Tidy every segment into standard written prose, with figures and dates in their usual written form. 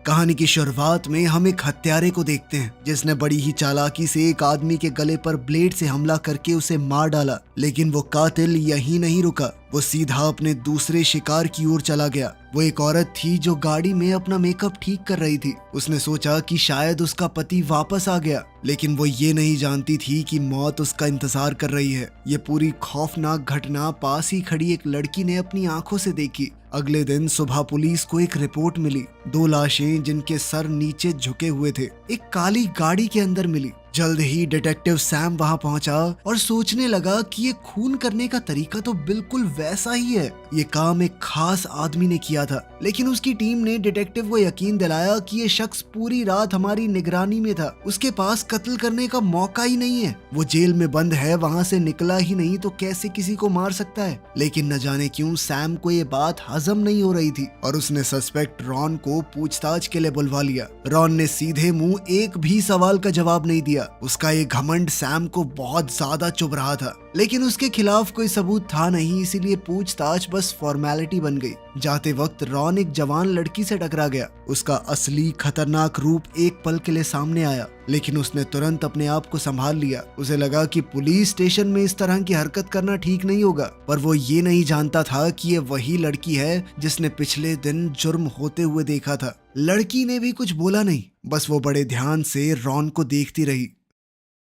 कहानी की शुरुआत में हम एक हत्यारे को देखते हैं जिसने बड़ी ही चालाकी से एक आदमी के गले पर ब्लेड से हमला करके उसे मार डाला। लेकिन वो कातिल यहीं नहीं रुका, वो सीधा अपने दूसरे शिकार की ओर चला गया। वो एक औरत थी जो गाड़ी में अपना मेकअप ठीक कर रही थी। उसने सोचा कि शायद उसका पति वापस आ गया, लेकिन वो ये नहीं जानती थी कि मौत उसका इंतजार कर रही है। ये पूरी खौफनाक घटना पास ही खड़ी एक लड़की ने अपनी आंखों से देखी। अगले दिन सुबह पुलिस को एक रिपोर्ट मिली। 2 लाशें जिनके सर नीचे झुके हुए थे एक काली गाड़ी के अंदर मिली। जल्द ही डिटेक्टिव सैम वहां पहुंचा और सोचने लगा कि ये खून करने का तरीका तो बिल्कुल वैसा ही है। ये काम एक खास आदमी ने किया था, लेकिन उसकी टीम ने डिटेक्टिव को यकीन दिलाया कि ये शख्स पूरी रात हमारी निगरानी में था। उसके पास कत्ल करने का मौका ही नहीं है। वो जेल में बंद है, वहां से निकला ही नहीं तो कैसे किसी को मार सकता है। लेकिन न जाने क्यों सैम को ये बात हजम नहीं हो रही थी और उसने सस्पेक्ट रॉन को पूछताछ के लिए बुलवा लिया। रॉन ने सीधे मुंह एक भी सवाल का जवाब नहीं दिया। उसका ये घमंड सैम को बहुत ज्यादा चुभ रहा था, लेकिन उसके खिलाफ कोई सबूत था नहीं, इसीलिए पूछताछ बस फॉर्मेलिटी बन गई। जाते वक्त रॉन एक जवान लड़की से टकरा गया। उसका असली खतरनाक रूप एक पल के लिए सामने आया, लेकिन उसने तुरंत अपने आप को संभाल लिया। उसे लगा कि पुलिस स्टेशन में इस तरह की हरकत करना ठीक नहीं होगा, पर वो ये नहीं जानता था कि ये वही लड़की है जिसने पिछले दिन जुर्म होते हुए देखा था। लड़की ने भी कुछ बोला नहीं, बस वो बड़े ध्यान से रॉन को देखती रही।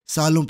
सालों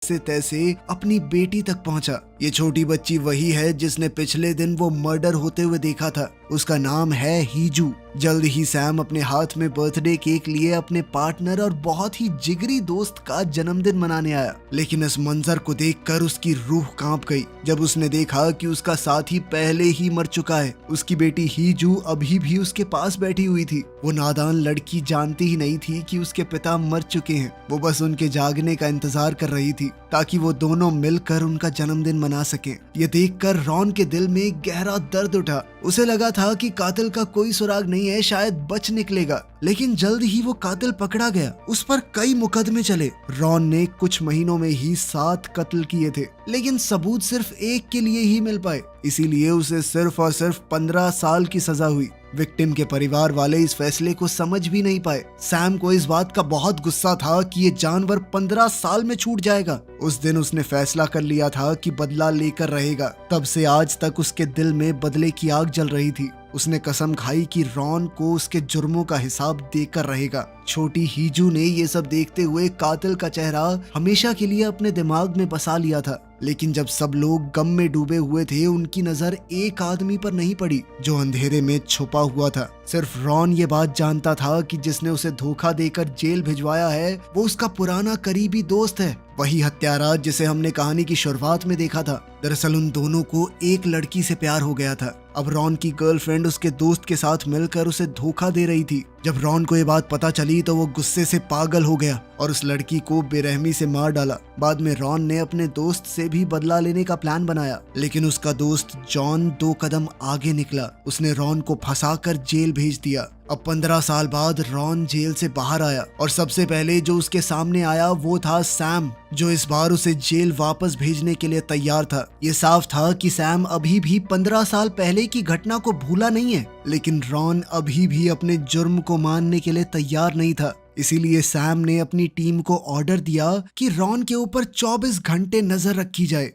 से तैसे अपनी बेटी तक पहुंचा। ये छोटी बच्ची वही है जिसने पिछले दिन वो मर्डर होते हुए देखा था। उसका नाम है हीजू। जल्द ही सैम अपने हाथ में बर्थडे केक लिए अपने पार्टनर और बहुत ही जिगरी दोस्त का जन्मदिन मनाने आया, लेकिन इस मंजर को देखकर उसकी रूह कांप गई जब उसने देखा कि उसका साथी पहले ही मर चुका है। उसकी बेटी हीजू अभी भी उसके पास बैठी हुई थी। वो नादान लड़की जानती ही नहीं थी कि उसके पिता मर चुके हैं। वो बस उनके जागने का इंतजार कर रही थी ताकि वो दोनों मिलकर उनका जन्मदिन मना सकें। ये देखकर रॉन के दिल में गहरा दर्द उठा। उसे लगा था कि कातिल का कोई सुराग नहीं है, शायद बच निकलेगा। लेकिन जल्द ही वो कातिल पकड़ा गया। उस पर कई मुकदमे चले। रॉन ने कुछ महीनों में ही 7 कत्ल किए थे, लेकिन सबूत सिर्फ एक के लिए ही मिल पाए, इसीलिए उसे सिर्फ और सिर्फ 15 साल की सजा हुई। विक्टिम के परिवार वाले इस फैसले को समझ भी नहीं पाए। सैम को इस बात का बहुत गुस्सा था कि ये जानवर 15 साल में छूट जाएगा। उस दिन उसने फैसला कर लिया था कि बदला लेकर रहेगा। तब से आज तक उसके दिल में बदले की आग जल रही थी। उसने कसम खाई कि रॉन को उसके जुर्मों का हिसाब देकर रहेगा। छोटी हीजू ने ये सब देखते हुए कातिल का चेहरा हमेशा के लिए अपने दिमाग में बसा लिया था। लेकिन जब सब लोग गम में डूबे हुए थे, उनकी नजर एक आदमी पर नहीं पड़ी जो अंधेरे में छुपा हुआ था। सिर्फ रॉन ये बात जानता था कि जिसने उसे धोखा देकर जेल भिजवाया है वो उसका पुराना करीबी दोस्त है, वही हत्यारा जिसे हमने कहानी की शुरुआत में देखा था। दरअसल उन दोनों को एक लड़की से प्यार हो गया था। अब रॉन की गर्लफ्रेंड उसके दोस्त के साथ मिलकर उसे धोखा दे रही थी। जब रॉन को ये बात पता चली तो वो गुस्से से पागल हो गया और उस लड़की को बेरहमी से मार डाला। बाद में रॉन ने अपने दोस्त से भी बदला लेने का प्लान बनाया, लेकिन उसका दोस्त जॉन 2 कदम आगे निकला। उसने रॉन को फंसाकर जेल भेज दिया। अब 15 साल बाद रॉन जेल से बाहर आया और सबसे पहले जो उसके सामने आया वो था सैम, जो इस बार उसे जेल वापस भेजने के लिए तैयार था। ये साफ था कि सैम अभी भी 15 साल पहले की घटना को भूला नहीं है, लेकिन रॉन अभी भी अपने जुर्म को मानने के लिए तैयार नहीं था। इसीलिए सैम ने अपनी टीम को ऑर्डर दिया कि रॉन के ऊपर 24 घंटे नजर रखी जाए।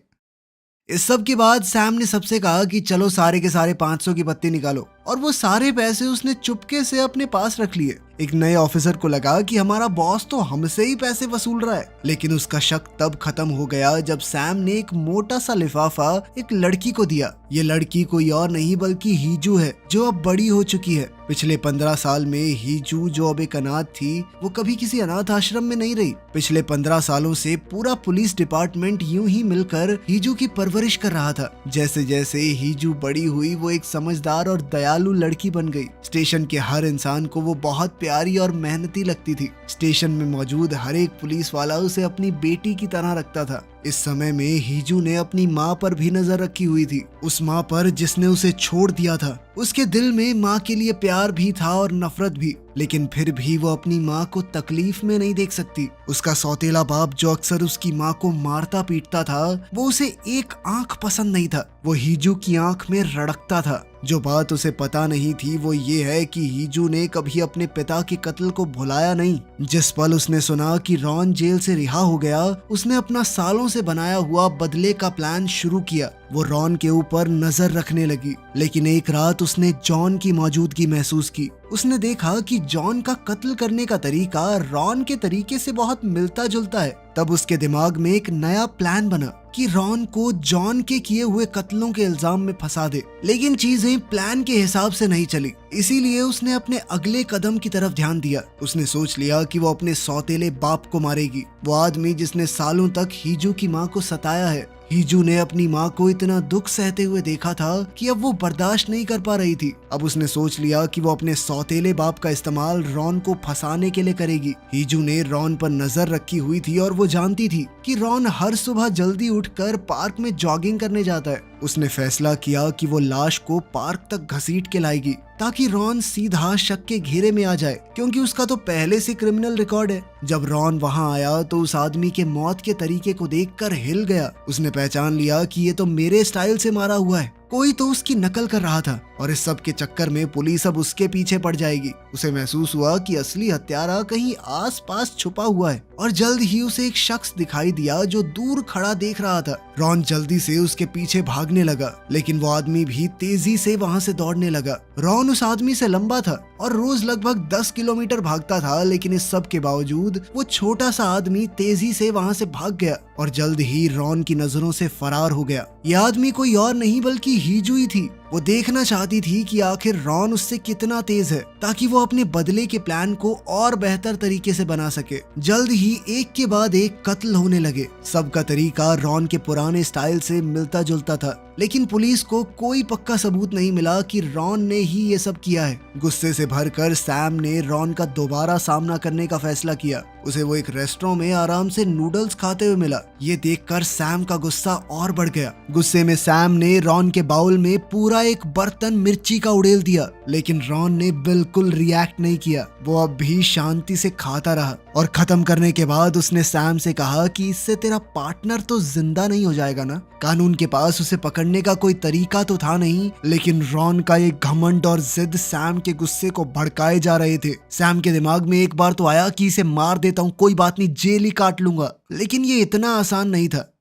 इस सब के बाद सैम ने सबसे कहा कि चलो सारे के सारे 500 की पत्ती निकालो, और वो सारे पैसे उसने चुपके से अपने पास रख लिए। एक नए ऑफिसर को लगा कि हमारा बॉस तो हमसे ही पैसे वसूल रहा है, लेकिन उसका शक तब खत्म हो गया जब सैम ने एक मोटा सा लिफाफा एक लड़की को दिया। ये लड़की कोई और नहीं बल्कि हीजू है, जो अब बड़ी हो चुकी है। पिछले 15 साल में हीजू, जो अब एक अनाथ थी, वो कभी किसी अनाथ आश्रम में नहीं रही। पिछले 15 सालों से पूरा पुलिस डिपार्टमेंट यूं ही मिलकर हीजू की परवरिश कर रहा था। जैसे जैसे हीजू बड़ी हुई वो एक समझदार और दयालु लड़की बन गई। स्टेशन के हर इंसान को वो बहुत प्यारी और मेहनती लगती थी। स्टेशन में मौजूद हर एक पुलिस वाला उसे अपनी बेटी की तरह रखता था। इस समय में हीजू ने अपनी माँ पर भी नजर रखी हुई थी, उस माँ पर जिसने उसे छोड़ दिया था। उसके दिल में माँ के लिए प्यार भी था और नफरत भी, लेकिन फिर भी वो अपनी माँ को तकलीफ में नहीं देख सकती। उसका सौतेला बाप जो अक्सर उसकी माँ को मारता पीटता था, वो उसे एक आंख पसंद नहीं था। वो हीजू की आंख में रड़कता था। जो बात उसे पता नहीं थी वो ये है कि हीजू ने कभी अपने पिता के कत्ल को भुलाया नहीं। जिस पल उसने सुना कि रॉन जेल से रिहा हो गया, उसने अपना सालों से बनाया हुआ बदले का प्लान शुरू किया। वो रॉन के ऊपर नजर रखने लगी, लेकिन एक रात उसने जॉन की मौजूदगी महसूस की। उसने देखा कि जॉन का कत्ल करने का तरीका रॉन के तरीके से बहुत मिलता जुलता है। तब उसके दिमाग में एक नया प्लान बना कि रॉन को जॉन के किए हुए कत्लों के इल्जाम में फंसा दे, लेकिन चीजें प्लान के हिसाब से नहीं चली। इसीलिए उसने अपने अगले कदम की तरफ ध्यान दिया। उसने सोच लिया कि वो अपने सौतेले बाप को मारेगी, वो आदमी जिसने सालों तक हीजू की माँ को सताया है। हीजू ने अपनी माँ को इतना दुख सहते हुए देखा था कि अब वो बर्दाश्त नहीं कर पा रही थी। अब उसने सोच लिया कि वो अपने सौतेले बाप का इस्तेमाल रॉन को फंसाने के लिए करेगी। हीजू ने रॉन पर नजर रखी हुई थी और वो जानती थी कि रॉन हर सुबह जल्दी उठकर पार्क में जॉगिंग करने जाता है। उसने फैसला किया कि वो लाश को पार्क तक घसीट के लाएगी ताकि रॉन सीधा शक के घेरे में आ जाए, क्योंकि उसका तो पहले से क्रिमिनल रिकॉर्ड है। जब रॉन वहां आया तो उस आदमी के मौत के तरीके को देखकर हिल गया। उसने पहचान लिया कि ये तो मेरे स्टाइल से मारा हुआ है, कोई तो उसकी नकल कर रहा था और इस सब के चक्कर में पुलिस अब उसके पीछे पड़ जाएगी। उसे महसूस हुआ कि असली हत्यारा कहीं आसपास छुपा हुआ है और जल्द ही उसे एक शख्स दिखाई दिया जो दूर खड़ा देख रहा था। रॉन जल्दी से उसके पीछे भागने लगा, लेकिन वो आदमी भी तेजी से वहां से दौड़ने लगा। रॉन उस आदमी से लंबा था और रोज लगभग 10 किलोमीटर भागता था, लेकिन इस सब के बावजूद वो छोटा सा आदमी तेजी से वहां से भाग गया और जल्द ही रॉन की नजरों से फरार हो गया। यह आदमी कोई और नहीं बल्कि हीजू ही थी। वो देखना चाहती थी कि आखिर रॉन उससे कितना तेज है, ताकि वो अपने बदले के प्लान को और बेहतर तरीके से बना सके। जल्द ही एक के बाद एक कत्ल होने लगे। सबका तरीका रॉन के पुराने स्टाइल से मिलता जुलता था, लेकिन पुलिस को कोई पक्का सबूत नहीं मिला कि रॉन ने ही ये सब किया है। गुस्से से भरकर सैम ने रॉन का दोबारा सामना करने का फैसला किया। उसे वो एक रेस्टोरेंट में आराम से नूडल्स खाते हुए मिला। ये देखकर सैम का गुस्सा और बढ़ गया। गुस्से में सैम ने रॉन के बाउल में पूरा एक बर्तन मिर्ची का उड़ेल दिया, लेकिन रॉन ने बिल्कुल रिएक्ट नहीं किया। वो अब भी शांति से खाता रहा और खत्म करने के बाद उसने सैम से कहा कि इससे तेरा पार्टनर तो जिंदा नहीं हो जाएगा ना। कानून के पास उसे पकड़ने का कोई तरीका तो था नहीं, लेकिन रॉन का ये घमंड और जिद सैम के गुस्से को भड़काए जा रहे थे। सैम के दिमाग में एक बार तो आया कि इसे मार देता हूँ, कोई बात नहीं, जेल ही काट लूंगा, लेकिन ये इतना आसान नहीं था।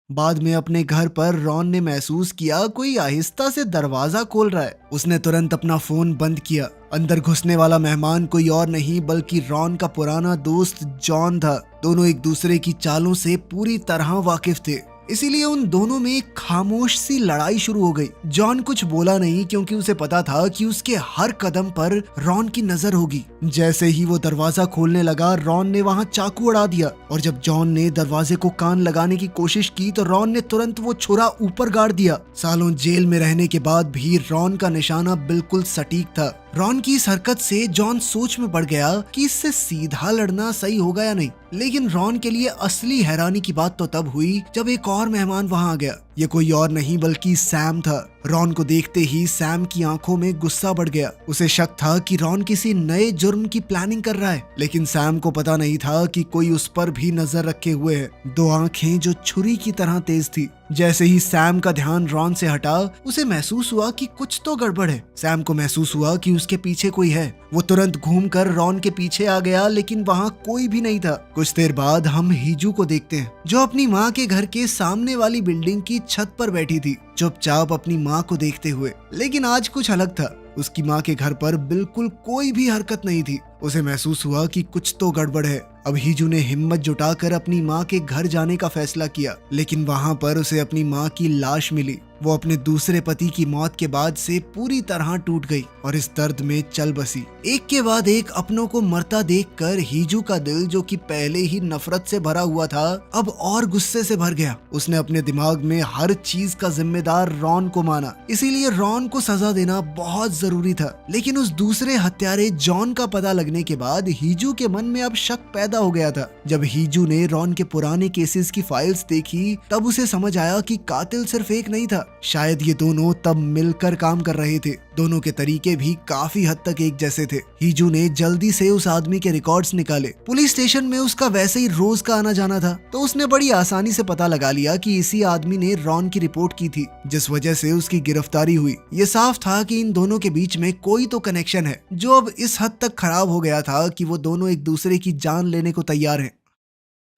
बाद में अपने घर पर रॉन ने महसूस किया कोई आहिस्ता से दरवाजा खोल रहा है। उसने तुरंत अपना फोन बंद किया। अंदर घुसने वाला मेहमान कोई और नहीं बल्कि रॉन का पुराना दोस्त जॉन था। दोनों एक दूसरे की चालों से पूरी तरह वाकिफ थे, इसीलिए उन दोनों में एक खामोश सी लड़ाई शुरू हो गई। जॉन कुछ बोला नहीं क्योंकि उसे पता था कि उसके हर कदम पर रॉन की नजर होगी। जैसे ही वो दरवाजा खोलने लगा, रॉन ने वहां चाकू अड़ा दिया और जब जॉन ने दरवाजे को कान लगाने की कोशिश की तो रॉन ने तुरंत वो छुरा ऊपर गाड़ दिया। सालों जेल में रहने के बाद भी रॉन का निशाना बिल्कुल सटीक था। रॉन की इस हरकत से जॉन सोच में पड़ गया कि इससे सीधा लड़ना सही होगा या नहीं। लेकिन रॉन के लिए असली हैरानी की बात तो तब हुई जब एक और मेहमान वहां आ गया। ये कोई और नहीं बल्कि सैम था। रॉन को देखते ही सैम की आंखों में गुस्सा बढ़ गया। उसे शक था कि रॉन किसी नए जुर्म की प्लानिंग कर रहा है, लेकिन सैम को पता नहीं था कि कोई उस पर भी नजर रखे हुए है। दो आंखें जो छुरी की तरह तेज थी। जैसे ही सैम का ध्यान रॉन से हटा, उसे महसूस हुआ कि कुछ तो गड़बड़ है। सैम को महसूस हुआ कि उसके पीछे कोई है। वो तुरंत घूमकर रॉन के पीछे आ गया, लेकिन वहाँ कोई भी नहीं था। कुछ देर बाद हम हीजू को देखते हैं, जो अपनी माँ के घर के सामने वाली बिल्डिंग की छत पर बैठी थी, चुपचाप अपनी माँ को देखते हुए। लेकिन आज कुछ अलग था। उसकी माँ के घर पर बिल्कुल कोई भी हरकत नहीं थी। उसे महसूस हुआ कि कुछ तो गड़बड़ है। अब हीजू ने हिम्मत जुटाकर अपनी माँ के घर जाने का फैसला किया, लेकिन वहाँ पर उसे अपनी माँ की लाश मिली। वो अपने दूसरे पति की मौत के बाद से पूरी तरह टूट गई और इस दर्द में चल बसी। एक के बाद एक अपनों को मरता देखकर हीजू का दिल, जो कि पहले ही नफरत से भरा हुआ था, अब और गुस्से से भर गया। उसने अपने दिमाग में हर चीज का जिम्मेदार रॉन को माना, इसीलिए रॉन को सजा देना बहुत जरूरी था। लेकिन उस दूसरे हत्यारे जॉन का पता लगने के बाद हीजू के मन में अब शक पैदा हो गया था। जब हीजू ने रॉन के पुराने केसेस की फाइल्स देखी, तब उसे समझ आया कि कातिल सिर्फ एक नहीं था, शायद ये दोनों तब मिलकर काम कर रहे थे। दोनों के तरीके भी काफी हद तक एक जैसे थे। हीजू ने जल्दी से उस आदमी के रिकॉर्ड्स निकाले। पुलिस स्टेशन में उसका वैसे ही रोज का आना जाना था, तो उसने बड़ी आसानी से पता लगा लिया कि इसी आदमी ने रॉन की रिपोर्ट की थी, जिस वजह से उसकी गिरफ्तारी हुई। ये साफ था कि इन दोनों के बीच में कोई तो कनेक्शन है, जो अब इस हद तक खराब हो गया था कि वो दोनों एक दूसरे की जान लेने को तैयार हैं।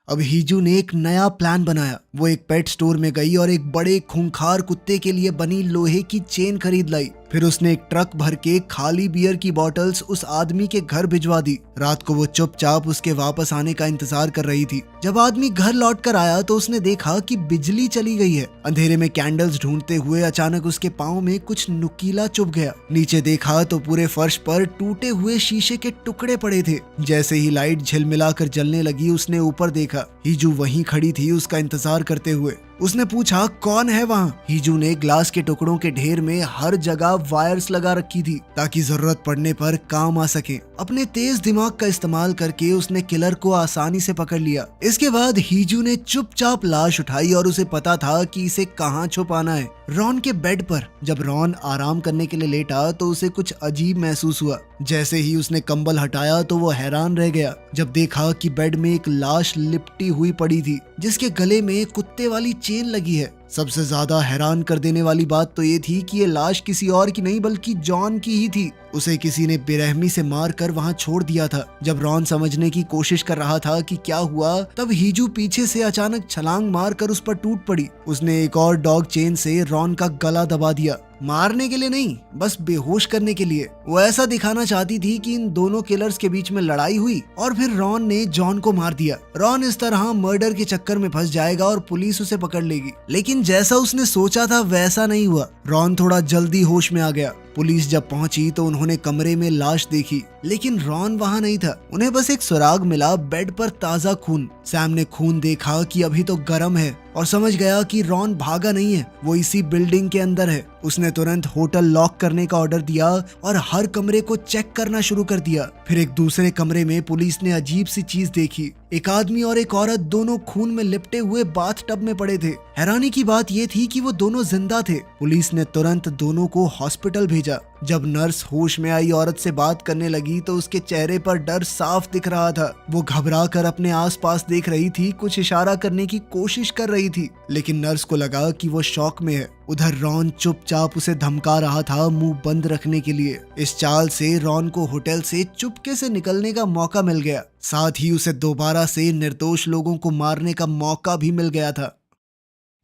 अब हीजू ने एक नया प्लान बनाया। वो एक पेट स्टोर में गई और एक बड़े खूंखार कुत्ते के लिए बनी लोहे की चेन खरीद लाई। फिर उसने एक ट्रक भर के खाली बियर की बॉटल्स उस आदमी के घर भिजवा दी। रात को वो चुपचाप उसके वापस आने का इंतजार कर रही थी। जब आदमी घर लौट कर आया तो उसने देखा कि बिजली चली गई है। अंधेरे में कैंडल्स ढूंढते हुए अचानक उसके पाँव में कुछ नुकीला चुभ गया। नीचे देखा तो पूरे फर्श पर टूटे हुए शीशे के टुकड़े पड़े थे। जैसे ही लाइट झिलमिलाकर जलने लगी, उसने ऊपर देखा। हीजू वहीं खड़ी थी उसका इंतजार करते हुए। उसने पूछा, कौन है वहाँ? हीजू ने ग्लास के टुकड़ों के ढेर में हर जगह वायर्स लगा रखी थी ताकि जरूरत पड़ने पर काम आ सके। अपने तेज दिमाग का इस्तेमाल करके उसने किलर को आसानी से पकड़ लिया। इसके बाद हीजू ने चुपचाप लाश उठाई और उसे पता था कि इसे कहाँ छुपाना है। रॉन के बेड पर। जब रॉन आराम करने के लिए लेटा तो उसे कुछ अजीब महसूस हुआ। जैसे ही उसने कंबल हटाया तो वो हैरान रह गया जब देखा कि बेड में एक लाश लिपटी हुई पड़ी थी, जिसके गले में कुत्ते वाली चेन लगी है। सबसे ज्यादा हैरान कर देने वाली बात तो ये थी कि ये लाश किसी और की नहीं बल्कि जॉन की ही थी। उसे किसी ने बेरहमी से मार कर वहाँ छोड़ दिया था। जब रॉन समझने की कोशिश कर रहा था कि क्या हुआ, तब हीजू पीछे से अचानक छलांग मार कर उस पर टूट पड़ी। उसने एक और डॉग चेन से रॉन का गला दबा दिया। मारने के लिए नहीं, बस बेहोश करने के लिए। वो ऐसा दिखाना चाहती थी कि इन दोनों किलर्स के बीच में लड़ाई हुई और फिर रॉन ने जॉन को मार दिया। रॉन इस तरह मर्डर के चक्कर में फंस जाएगा और पुलिस उसे पकड़ लेगी। लेकिन जैसा उसने सोचा था वैसा नहीं हुआ। रॉन थोड़ा जल्दी होश में आ गया। पुलिस जब पहुंची तो उन्होंने कमरे में लाश देखी, लेकिन रॉन वहां नहीं था। उन्हें बस एक सुराग मिला, बेड पर ताजा खून। सैम ने खून देखा कि अभी तो गर्म है और समझ गया कि रॉन भागा नहीं है, वो इसी बिल्डिंग के अंदर है। उसने तुरंत होटल लॉक करने का ऑर्डर दिया और हर कमरे को चेक करना शुरू कर दिया। फिर एक दूसरे कमरे में पुलिस ने अजीब सी चीज देखी। एक आदमी और एक औरत दोनों खून में लिपटे हुए बाथटब में पड़े थे। हैरानी की बात ये थी कि वो दोनों जिंदा थे। पुलिस ने तुरंत दोनों को हॉस्पिटल भेजा। जब नर्स होश में आई औरत से बात करने लगी तो उसके चेहरे पर डर साफ दिख रहा था। वो घबरा कर अपने आसपास देख रही थी, कुछ इशारा करने की कोशिश कर रही थी, लेकिन नर्स को लगा कि वो शॉक में है। उधर रॉन चुपचाप उसे धमका रहा था मुंह बंद रखने के लिए। इस चाल से रॉन को होटल से चुपके से निकलने का मौका मिल गया। साथ ही उसे दोबारा से निर्दोष लोगों को मारने का मौका भी मिल गया था।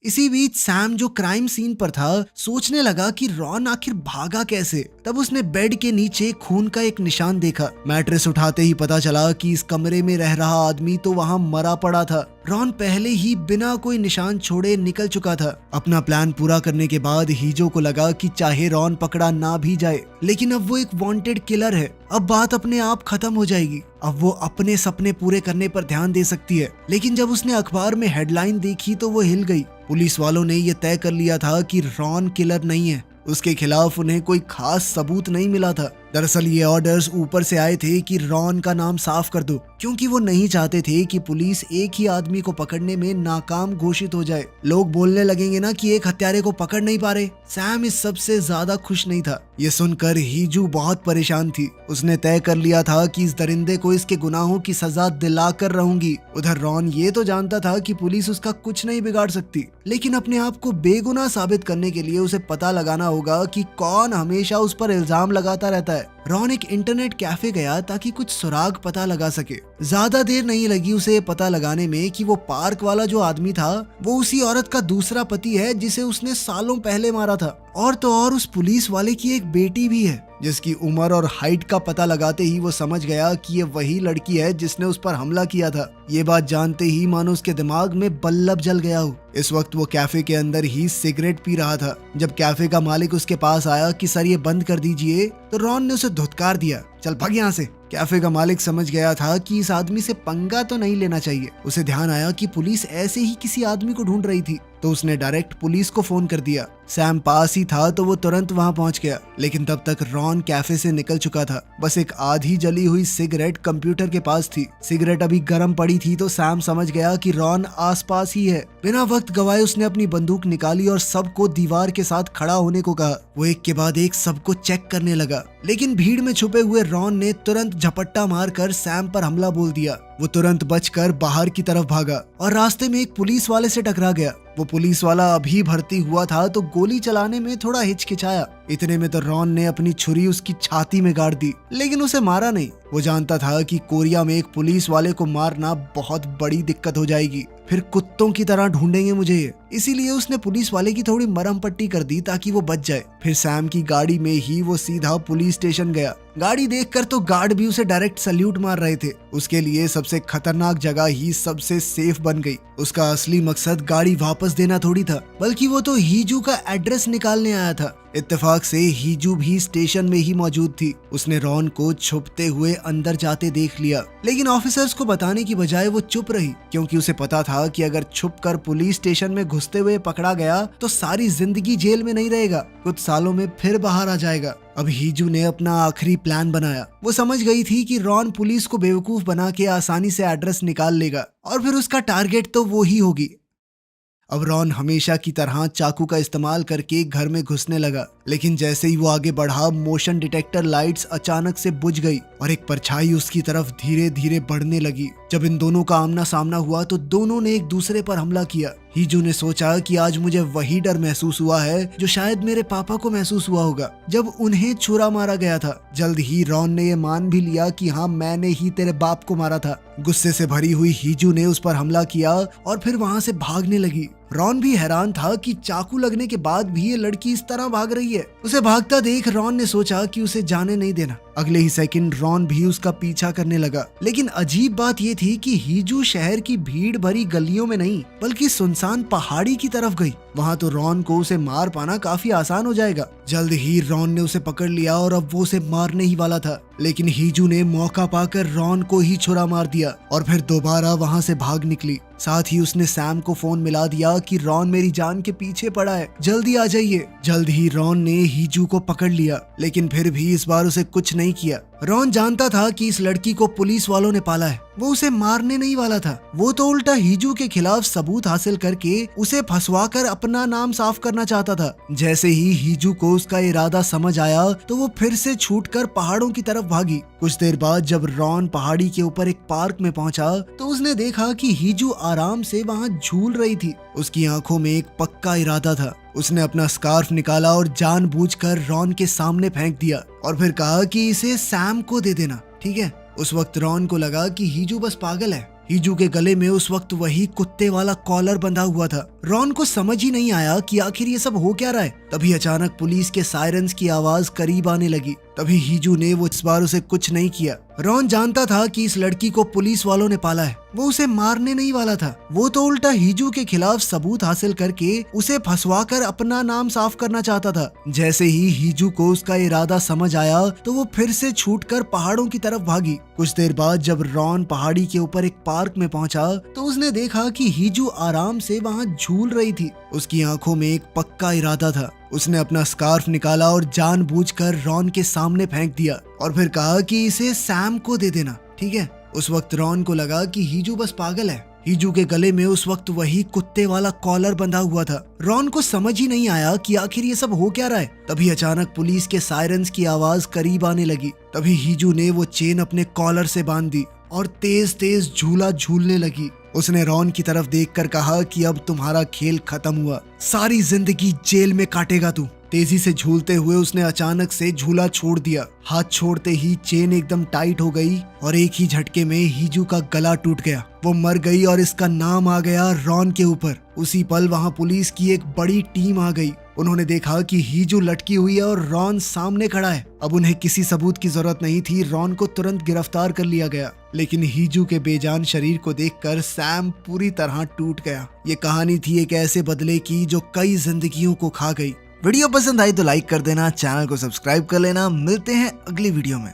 इसी बीच सैम, जो क्राइम सीन पर था, सोचने लगा कि रॉन आखिर भागा कैसे। तब उसने बेड के नीचे खून का एक निशान देखा। मैट्रेस उठाते ही पता चला कि इस कमरे में रह रहा आदमी तो वहाँ मरा पड़ा था। रॉन पहले ही बिना कोई निशान छोड़े निकल चुका था। अपना प्लान पूरा करने के बाद हीजो को लगा कि चाहे रॉन पकड़ा ना भी जाए, लेकिन अब वो एक वांटेड किलर है। अब बात अपने आप खत्म हो जाएगी। अब वो अपने सपने पूरे करने पर ध्यान दे सकती है। लेकिन जब उसने अखबार में हेडलाइन देखी तो वो हिल गई। पुलिस वालों ने ये तय कर लिया था कि रॉन किलर नहीं है। उसके खिलाफ उन्हें कोई खास सबूत नहीं मिला था। दरअसल ये ऑर्डर्स ऊपर से आए थे कि रॉन का नाम साफ कर दो, क्योंकि वो नहीं चाहते थे कि पुलिस एक ही आदमी को पकड़ने में नाकाम घोषित हो जाए। लोग बोलने लगेंगे ना कि एक हत्यारे को पकड़ नहीं पा रहे। सैम इस सबसे ज्यादा खुश नहीं था। ये सुनकर हीजू बहुत परेशान थी। उसने तय कर लिया था कि इस दरिंदे को इसके गुनाहों की सजा दिलाकर रहूंगी। उधर रॉन ये तो जानता था कि पुलिस उसका कुछ नहीं बिगाड़ सकती, लेकिन अपने आप को बेगुनाह साबित करने के लिए उसे पता लगाना होगा कि कौन हमेशा उस पर इल्जाम लगाता रहता है। रॉन एक इंटरनेट कैफे गया ताकि कुछ सुराग पता लगा सके। ज्यादा देर नहीं लगी उसे पता लगाने में कि वो पार्क वाला जो आदमी था वो उसी औरत का दूसरा पति है जिसे उसने सालों पहले मारा था। और तो और उस पुलिस वाले की एक बेटी भी है जिसकी उम्र और हाइट का पता लगाते ही वो समझ गया कि ये वही लड़की है जिसने उस पर हमला किया था। ये बात जानते ही मानो उसके दिमाग में बल्ब जल गया हो। इस वक्त वो कैफे के अंदर ही सिगरेट पी रहा था। जब कैफे का मालिक उसके पास आया कि सर ये बंद कर दीजिए, तो रॉन ने उसे धुतकार दिया, चल भाग यहाँ से। कैफे का मालिक समझ गया था कि इस आदमी से पंगा तो नहीं लेना चाहिए। उसे ध्यान आया कि पुलिस ऐसे ही किसी आदमी को ढूंढ रही थी, तो उसने डायरेक्ट पुलिस को फोन कर दिया। सैम पास ही था तो वो तुरंत वहां पहुंच गया, लेकिन तब तक रॉन कैफे से निकल चुका था। बस एक आधी जली हुई सिगरेट कंप्यूटर के पास थी। सिगरेट अभी गर्म पड़ी थी तो सैम समझ गया कि रॉन आसपास ही है। बिना वक्त गवाए उसने अपनी बंदूक निकाली और सबको दीवार के साथ खड़ा होने को कहा। वो एक के बाद एक सबको चेक करने लगा, लेकिन भीड़ में छुपे हुए रॉन ने तुरंत झपट्टा मारकर सैम पर हमला बोल दिया। वो तुरंत बचकर बाहर की तरफ भागा और रास्ते में एक पुलिस वाले से टकरा गया। वो पुलिस वाला अभी भर्ती हुआ था तो गोली चलाने में थोड़ा हिचकिचाया। इतने में तो रॉन ने अपनी छुरी उसकी छाती में गाड़ दी, लेकिन उसे मारा नहीं। वो जानता था कि कोरिया में एक पुलिस वाले को मारना बहुत बड़ी दिक्कत हो जाएगी, फिर कुत्तों की तरह ढूंढेंगे मुझे ये। इसीलिए उसने पुलिस वाले की थोड़ी मरहम पट्टी कर दी ताकि वो बच जाए। फिर सैम की गाड़ी में ही वो सीधा पुलिस स्टेशन गया। गाड़ी देखकर तो गार्ड भी उसे डायरेक्ट सल्यूट मार रहे थे। उसके लिए सबसे खतरनाक जगह ही सबसे सेफ बन गई। उसका असली मकसद गाड़ी वापस देना थोड़ी था, बल्कि वो तो हीजू का एड्रेस निकालने आया था। इत्तेफाक से हीजू भी स्टेशन में ही मौजूद थी। उसने रॉन को छुपते हुए अंदर जाते देख लिया, लेकिन ऑफिसर्स को बताने की बजाय वो चुप रही, क्योंकि उसे पता था कि अगर छुपकर पुलिस स्टेशन में घुसते हुए पकड़ा गया तो सारी जिंदगी जेल में नहीं रहेगा, कुछ सालों में फिर बाहर आ जाएगा। अब हीजू ने अपना आखिरी प्लान बनाया। वो समझ गई थी कि रॉन पुलिस को बेवकूफ बना के आसानी से एड्रेस निकाल लेगा और फिर उसका टारगेट तो वो ही होगी। अब रॉन हमेशा की तरह चाकू का इस्तेमाल करके घर में घुसने लगा, लेकिन जैसे ही वो आगे बढ़ा मोशन डिटेक्टर लाइट्स अचानक से बुझ गई और एक परछाई उसकी तरफ धीरे धीरे बढ़ने लगी। जब इन दोनों का आमना सामना हुआ तो दोनों ने एक दूसरे पर हमला किया। हीजू ने सोचा कि आज मुझे वही डर महसूस हुआ है जो शायद मेरे पापा को महसूस हुआ होगा जब उन्हें छुरा मारा गया था। जल्द ही रॉन ने ये मान भी लिया कि हाँ, मैंने ही तेरे बाप को मारा था। गुस्से से भरी हुई हीजू ने उस पर हमला किया और फिर वहाँ से भागने लगी। रॉन भी हैरान था कि चाकू लगने के बाद भी ये लड़की इस तरह भाग रही है। उसे भागता देख रॉन ने सोचा कि उसे जाने नहीं देना। अगले ही सेकंड रॉन भी उसका पीछा करने लगा, लेकिन अजीब बात ये थी कि हीजू शहर की भीड़ भरी गलियों में नहीं बल्कि सुनसान पहाड़ी की तरफ गई। वहाँ तो रॉन को उसे मार पाना काफी आसान हो जाएगा। जल्द ही रॉन ने उसे पकड़ लिया और अब वो उसे मारने ही वाला था, लेकिन हीजू ने मौका पाकर रॉन को ही छुरा मार दिया और फिर दोबारा वहाँ से भाग निकली। साथ ही उसने सैम को फोन मिला दिया कि रॉन मेरी जान के पीछे पड़ा है, जल्दी आ जाइए। जल्द ही रॉन ने हीजू को पकड़ लिया, लेकिन फिर भी इस बार उसे कुछ नहीं किया। रॉन जानता था कि इस लड़की को पुलिस वालों ने पाला है। वो उसे मारने नहीं वाला था, वो तो उल्टा हीजू के खिलाफ सबूत हासिल करके उसे फंसवाकर अपना नाम साफ करना चाहता था। जैसे ही हीजू को उसका इरादा समझ आया तो वो फिर से छूटकर पहाड़ों की तरफ भागी। कुछ देर बाद जब रॉन पहाड़ी के ऊपर एक पार्क में पहुंचा तो उसने देखा कि हीजू आराम से वहां झूल रही थी। उसकी आंखों में एक पक्का इरादा था। उसने अपना स्कार्फ निकाला और जानबूझकर रॉन के सामने फेंक दिया और फिर कहा कि इसे सैम को दे देना, ठीक है। उस वक्त रॉन को लगा कि हीजू बस पागल है। हीजू के गले में उस वक्त वही कुत्ते वाला कॉलर बंधा हुआ था। रॉन को समझ ही नहीं आया कि आखिर ये सब हो क्या रहा है। तभी अचानक पुलिस के सायरन्स की आवाज करीब आने लगी। तभी हीजू ने वो इस बार उसे कुछ नहीं किया। रॉन जानता था कि इस लड़की को पुलिस वालों ने पाला है, वो उसे मारने नहीं वाला था। वो तो उल्टा हीजू के खिलाफ सबूत हासिल करके उसे फंसवाकर अपना नाम साफ करना चाहता था। जैसे ही हीजू को उसका इरादा समझ आया तो वो फिर से छूटकर पहाड़ों की तरफ भागी। कुछ देर बाद जब रॉन पहाड़ी के ऊपर एक पार्क में पहुंचा तो उसने देखा कि हीजू आराम से वहां झूल रही थी। उसकी आंखों में एक पक्का इरादा था। उसने अपना स्कार्फ निकाला और जानबूझकर रॉन के सामने फेंक दिया और फिर कहा कि इसे सैम को दे देना, ठीक है। उस वक्त रॉन को लगा कि हीजू बस पागल है। हीजू के गले में उस वक्त वही कुत्ते वाला कॉलर बंधा हुआ था। रॉन को समझ ही नहीं आया कि आखिर ये सब हो क्या रहा है। तभी अचानक पुलिस के सायरन्स की आवाज करीब आने लगी। तभी हीजू ने वो चेन अपने कॉलर से बांध दी और तेज तेज झूला झूलने लगी। उसने रॉन की तरफ देखकर कहा कि अब तुम्हारा खेल खत्म हुआ, सारी जिंदगी जेल में काटेगा तू, तेजी से झूलते हुए उसने अचानक से झूला छोड़ दिया। हाथ छोड़ते ही चेन एकदम टाइट हो गई और एक ही झटके में हीजू का गला टूट गया। वो मर गई और इसका नाम आ गया रॉन के ऊपर। उसी पल वहां पुलिस की एक बड़ी टीम आ गई। उन्होंने देखा कि हीजू लटकी हुई है और रॉन सामने खड़ा है। अब उन्हें किसी सबूत की जरूरत नहीं थी, रॉन को तुरंत गिरफ्तार कर लिया गया। लेकिन हीजू के बेजान शरीर को देखकर सैम पूरी तरह टूट गया। ये कहानी थी एक ऐसे बदले की जो कई जिंदगियों को खा गई। वीडियो पसंद आई तो लाइक कर देना, चैनल को सब्सक्राइब कर लेना। मिलते हैं अगली वीडियो में।